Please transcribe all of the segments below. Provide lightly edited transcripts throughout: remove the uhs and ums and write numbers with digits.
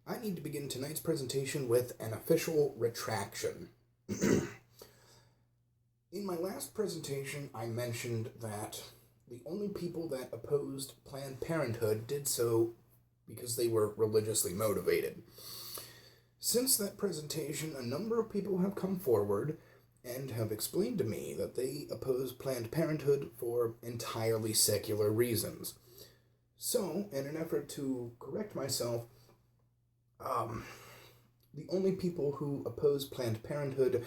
I need to begin tonight's presentation with an official retraction. In my last presentation, I mentioned that the only people that opposed Planned Parenthood did so because they were religiously motivated. Since that presentation, a number of people have come forward and have explained to me that they oppose Planned Parenthood for entirely secular reasons. So, in an effort to correct myself, the only people who oppose Planned Parenthood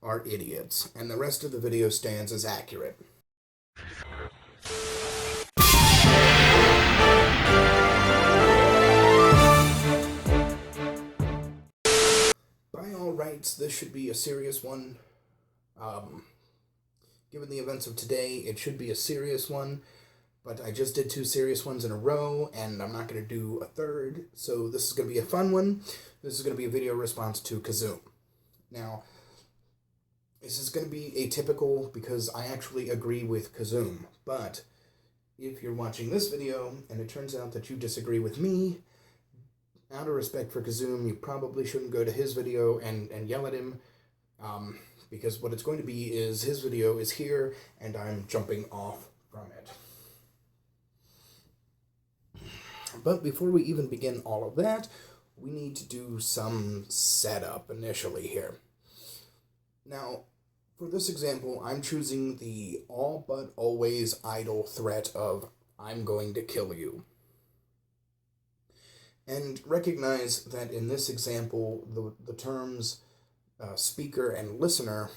are idiots, and the rest of the video stands as accurate. By all rights, this should be a serious one. Given the events of today, it should be a serious one, but I just did 2 serious ones in a row, and I'm not going to do a third, so this is going to be a fun one. This is going to be a video response to Kizzume. Now, this is going to be atypical because I actually agree with Kizzume, but if you're watching this video and it turns out that you disagree with me, out of respect for Kizzume, you probably shouldn't go to his video and yell at him, because what it's going to be is his video is here, and I'm jumping off from it. But before we even begin all of that, we need to do some setup initially here. Now, for this example, I'm choosing the all but always idle threat of, I'm going to kill you. And recognize that in this example, the terms speaker and listener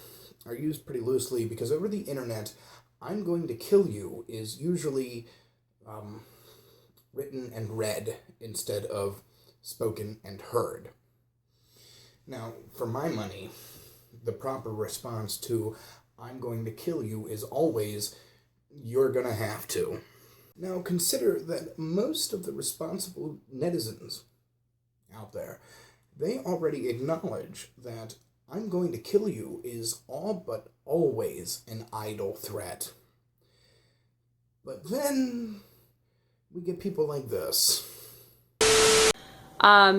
are used pretty loosely because over the internet, I'm going to kill you is usually written and read instead of spoken and heard. Now, for my money, the proper response to I'm going to kill you is always you're gonna have to. Now, consider that most of the responsible netizens out there, they already acknowledge that I'm going to kill you is all but always an idle threat. But then we get people like this.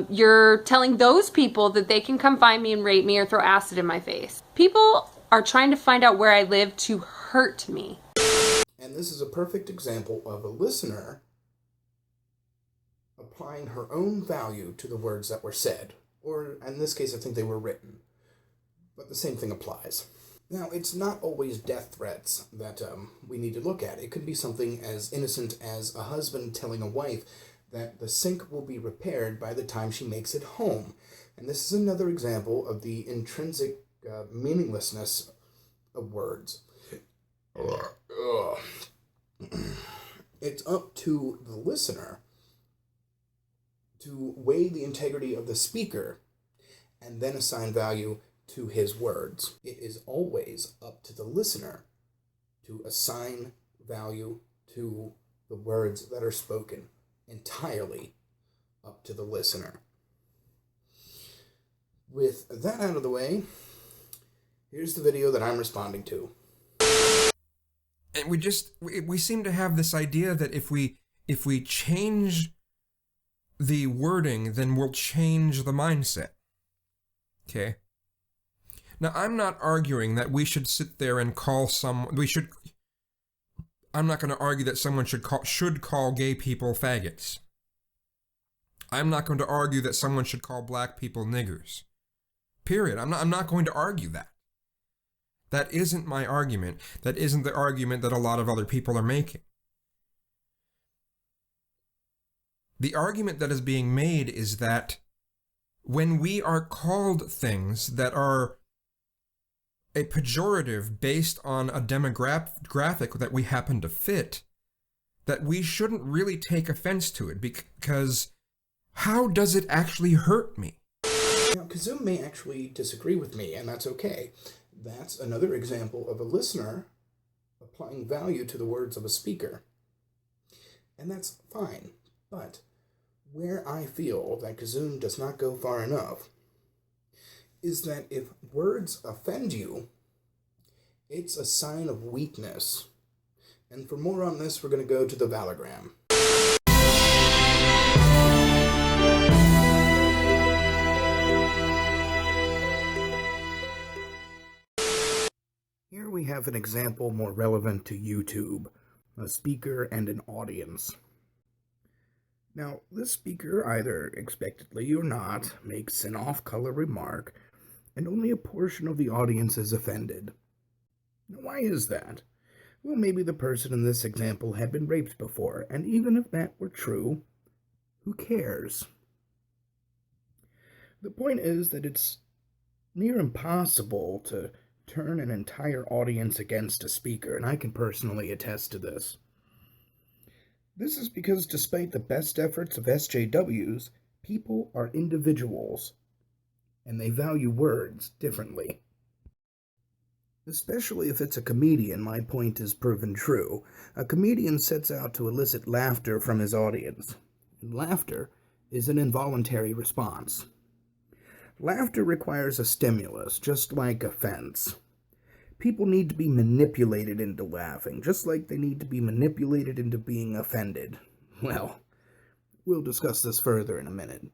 You're telling those people that they can come find me and rape me or throw acid in my face. People are trying to find out where I live to hurt me. And this is a perfect example of a listener applying her own value to the words that were said. Or, in this case, I think they were written. But the same thing applies. Now, it's not always death threats that we need to look at. It could be something as innocent as a husband telling a wife that the sink will be repaired by the time she makes it home. And this is another example of the intrinsic meaninglessness of words. It's up to the listener to weigh the integrity of the speaker and then assign value to his words. It is always up to the listener to assign value to the words that are spoken. Entirely up to the listener. With that out of the way, here's the video that I'm responding to. And we seem to have this idea that if we change the wording, then we'll change the mindset. Okay? Now, I'm not arguing that we should sit there and call I'm not going to argue that someone should call gay people faggots. I'm not going to argue that someone should call black people niggers. Period. I'm not going to argue that. That isn't my argument. That isn't the argument that a lot of other people are making. The argument that is being made is that when we are called things that are a pejorative based on a demographic that we happen to fit, that we shouldn't really take offense to it, because how does it actually hurt me? Now, Kizzume may actually disagree with me, and that's okay. That's another example of a listener applying value to the words of a speaker. And that's fine, but where I feel that Kizzume does not go far enough is that if words offend you, it's a sign of weakness. And for more on this, we're going to go to the Valor. we have an example more relevant to YouTube, a speaker and an audience. Now, this speaker, either expectedly or not, makes an off-color remark, and only a portion of the audience is offended. Now, why is that? Well, maybe the person in this example had been raped before, and even if that were true, who cares? The point is that it's near impossible to turn an entire audience against a speaker, and I can personally attest to this. This is because despite the best efforts of SJWs, people are individuals, and they value words differently. Especially if it's a comedian, my point is proven true. A comedian sets out to elicit laughter from his audience. And laughter is an involuntary response. Laughter requires a stimulus, just like offense. People need to be manipulated into laughing, just like they need to be manipulated into being offended. Well, we'll discuss this further in a minute.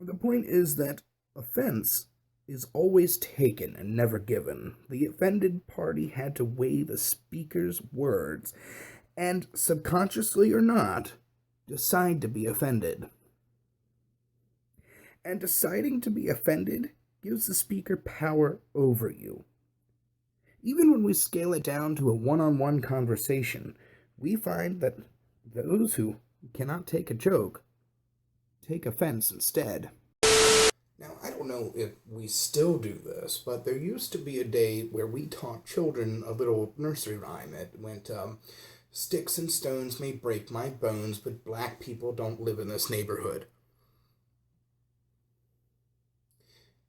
The point is that offense is always taken and never given. The offended party had to weigh the speaker's words, and subconsciously or not, decide to be offended. And deciding to be offended gives the speaker power over you. Even when we scale it down to a one-on-one conversation, we find that those who cannot take a joke take offense instead. Now, I don't know if we still do this, but there used to be a day where we taught children a little nursery rhyme. It went, sticks and stones may break my bones, but black people don't live in this neighborhood.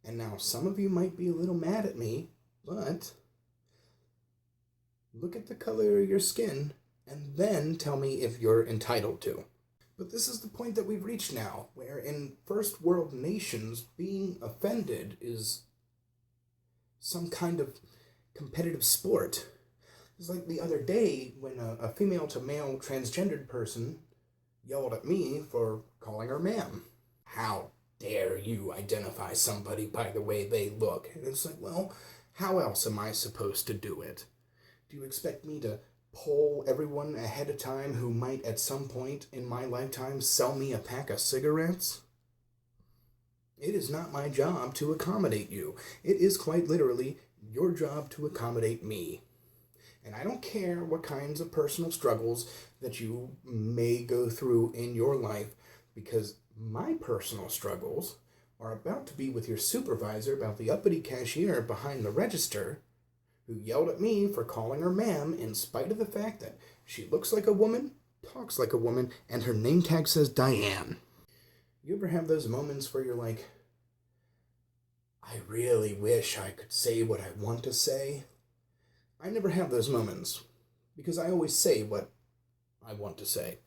And now some of you might be a little mad at me, but look at the color of your skin, and then tell me if you're entitled to. But this is the point that we've reached now, where in first world nations, being offended is some kind of competitive sport. It's like the other day when a female-to-male transgendered person yelled at me for calling her ma'am. How dare you identify somebody by the way they look? And it's like, well, how else am I supposed to do it? Do you expect me to poll everyone ahead of time who might at some point in my lifetime sell me a pack of cigarettes? It is not my job to accommodate you. It is quite literally your job to accommodate me. And I don't care what kinds of personal struggles that you may go through in your life, because my personal struggles are about to be with your supervisor about the uppity cashier behind the register who yelled at me for calling her ma'am in spite of the fact that she looks like a woman, talks like a woman, and her name tag says Diane. You ever have those moments where you're like, I really wish I could say what I want to say? I never have those moments, because I always say what I want to say.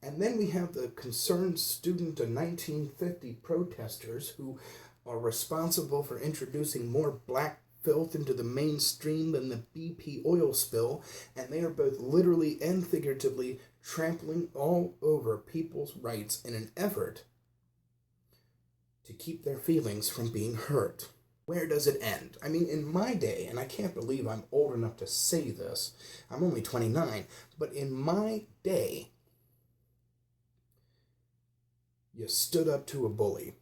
And then we have the concerned student of 1950 protesters who are responsible for introducing more black filth into the mainstream than the BP oil spill, and they are both literally and figuratively trampling all over people's rights in an effort to keep their feelings from being hurt. Where does it end? I mean, in my day, and I can't believe I'm old enough to say this, I'm only 29, but in my day, you stood up to a bully.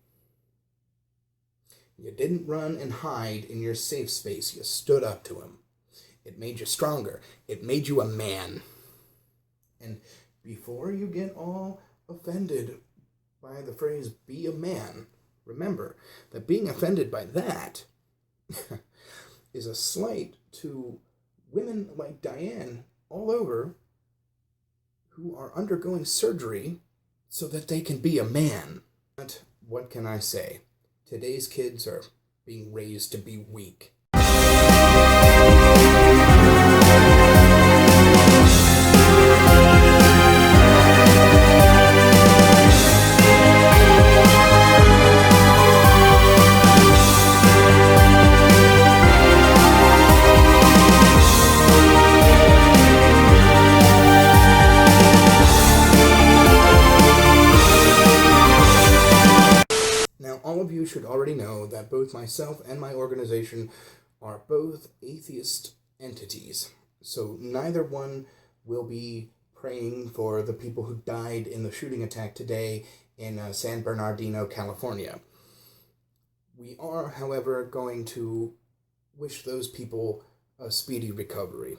You didn't run and hide in your safe space. You stood up to him. It made you stronger. It made you a man. And before you get all offended by the phrase, be a man, remember that being offended by that is a slight to women like Diane all over who are undergoing surgery so that they can be a man. But what can I say? Today's kids are being raised to be weak. Now, all of you should already know that both myself and my organization are both atheist entities. So neither one will be praying for the people who died in the shooting attack today in San Bernardino, California. We are, however, going to wish those people a speedy recovery.